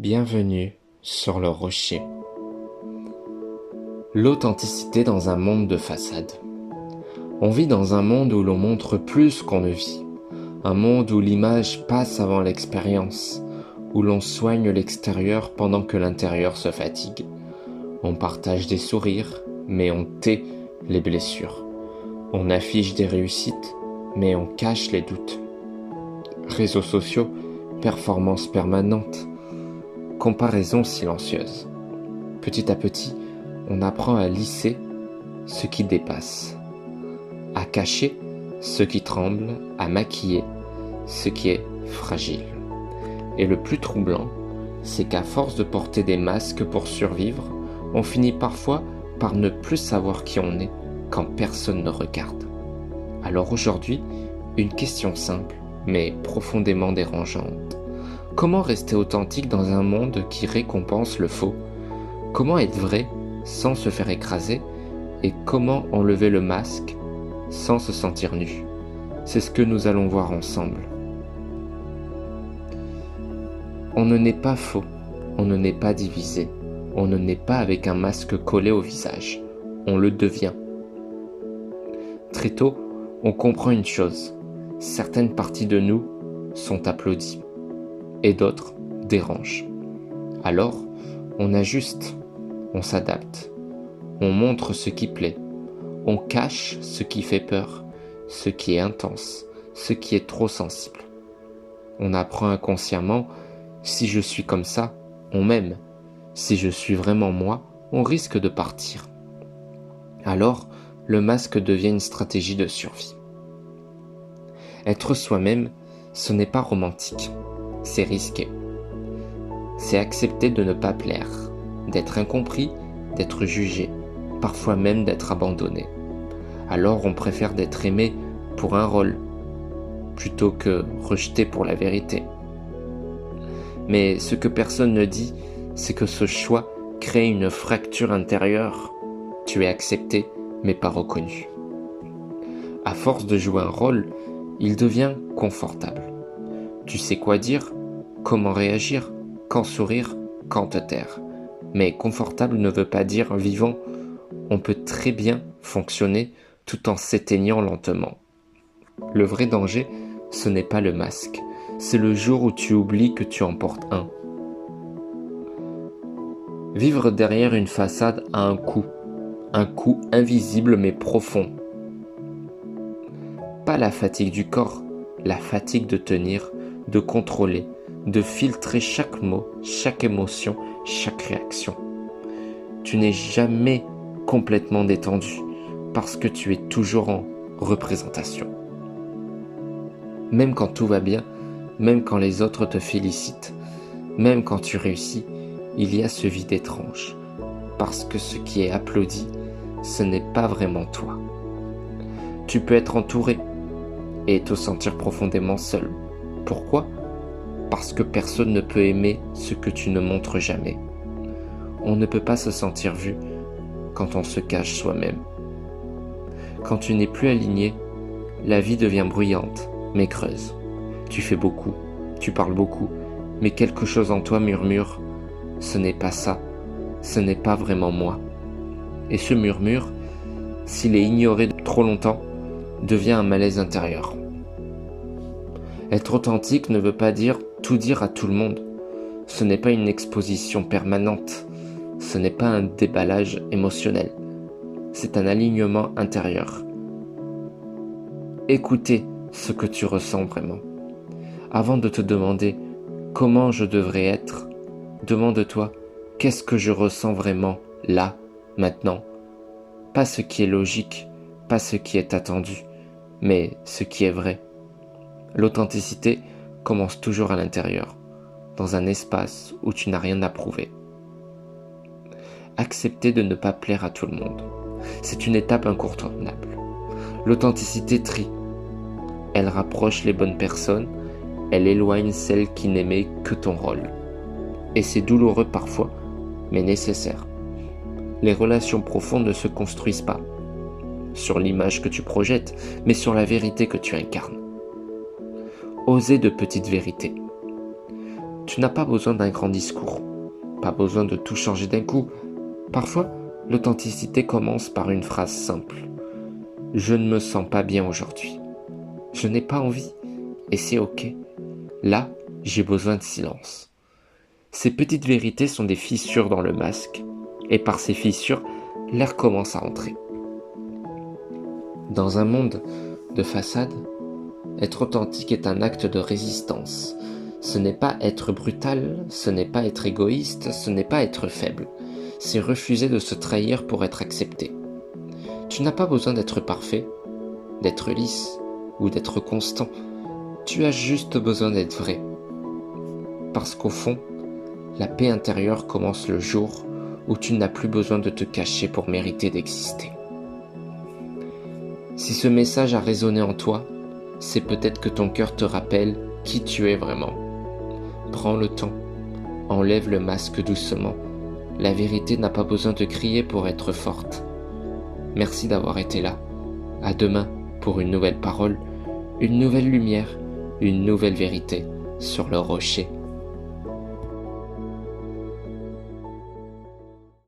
Bienvenue sur le rocher. L'authenticité dans un monde de façade. On vit dans un monde où l'on montre plus qu'on ne vit. Un monde où l'image passe avant l'expérience, où l'on soigne l'extérieur pendant que l'intérieur se fatigue. On partage des sourires, mais on tait les blessures. On affiche des réussites, mais on cache les doutes. Réseaux sociaux, performance permanente, comparaison silencieuse. Petit à petit, on apprend à lisser ce qui dépasse, à cacher ce qui tremble, à maquiller ce qui est fragile. Et le plus troublant, c'est qu'à force de porter des masques pour survivre, on finit parfois par ne plus savoir qui on est quand personne ne regarde. Alors aujourd'hui, une question simple, mais profondément dérangeante. Comment rester authentique dans un monde qui récompense le faux? Comment être vrai sans se faire écraser? Et comment enlever le masque sans se sentir nu? C'est ce que nous allons voir ensemble. On ne naît pas faux, on ne naît pas divisé, on ne naît pas avec un masque collé au visage, on le devient. Très tôt, on comprend une chose, certaines parties de nous sont applaudies et d'autres dérangent. Alors, on ajuste, on s'adapte, on montre ce qui plaît, on cache ce qui fait peur, ce qui est intense, ce qui est trop sensible. On apprend inconsciemment, si je suis comme ça, on m'aime. Si je suis vraiment moi, on risque de partir. Alors, le masque devient une stratégie de survie. Être soi-même, ce n'est pas romantique, c'est risqué. C'est accepter de ne pas plaire, d'être incompris, d'être jugé, parfois même d'être abandonné. Alors on préfère d'être aimé pour un rôle, plutôt que rejeté pour la vérité. Mais ce que personne ne dit, c'est que ce choix crée une fracture intérieure. Tu es accepté, mais pas reconnu. À force de jouer un rôle, il devient confortable. Tu sais quoi dire, comment réagir, quand sourire, quand te taire. Mais confortable ne veut pas dire vivant. On peut très bien fonctionner tout en s'éteignant lentement. Le vrai danger, ce n'est pas le masque. C'est le jour où tu oublies que tu en portes un. Vivre derrière une façade a un coût invisible mais profond. Pas la fatigue du corps, la fatigue de tenir, de contrôler, de filtrer chaque mot, chaque émotion, chaque réaction. Tu n'es jamais complètement détendu parce que tu es toujours en représentation. Même quand tout va bien, même quand les autres te félicitent, même quand tu réussis, il y a ce vide étrange, parce que ce qui est applaudi, ce n'est pas vraiment toi. Tu peux être entouré et te sentir profondément seul. Pourquoi? Parce que personne ne peut aimer ce que tu ne montres jamais. On ne peut pas se sentir vu quand on se cache soi-même. Quand tu n'es plus aligné, la vie devient bruyante, mais creuse. Tu fais beaucoup, tu parles beaucoup, mais quelque chose en toi murmure « ce n'est pas ça, ce n'est pas vraiment moi ». Et ce murmure, s'il est ignoré trop longtemps, devient un malaise intérieur. Être authentique ne veut pas dire tout dire à tout le monde. Ce n'est pas une exposition permanente, ce n'est pas un déballage émotionnel. C'est un alignement intérieur. Écoutez ce que tu ressens vraiment. Avant de te demander comment je devrais être, demande-toi qu'est-ce que je ressens vraiment là, maintenant. Pas ce qui est logique, pas ce qui est attendu, mais ce qui est vrai. L'authenticité commence toujours à l'intérieur, dans un espace où tu n'as rien à prouver. Accepter de ne pas plaire à tout le monde. C'est une étape incontournable. L'authenticité trie. Elle rapproche les bonnes personnes, elle éloigne celles qui n'aimaient que ton rôle. Et c'est douloureux parfois, mais nécessaire. Les relations profondes ne se construisent pas sur l'image que tu projettes, mais sur la vérité que tu incarnes. Oser de petites vérités. Tu n'as pas besoin d'un grand discours, pas besoin de tout changer d'un coup. Parfois, l'authenticité commence par une phrase simple. Je ne me sens pas bien aujourd'hui. Je n'ai pas envie, et c'est ok. Là, j'ai besoin de silence. Ces petites vérités sont des fissures dans le masque, et par ces fissures, l'air commence à entrer. Dans un monde de façade, être authentique est un acte de résistance. Ce n'est pas être brutal, ce n'est pas être égoïste, ce n'est pas être faible. C'est refuser de se trahir pour être accepté. Tu n'as pas besoin d'être parfait, d'être lisse ou d'être constant. Tu as juste besoin d'être vrai. Parce qu'au fond, la paix intérieure commence le jour où tu n'as plus besoin de te cacher pour mériter d'exister. Si ce message a résonné en toi, c'est peut-être que ton cœur te rappelle qui tu es vraiment. Prends le temps, enlève le masque doucement. La vérité n'a pas besoin de crier pour être forte. Merci d'avoir été là. À demain pour une nouvelle parole, une nouvelle lumière, une nouvelle vérité sur le rocher.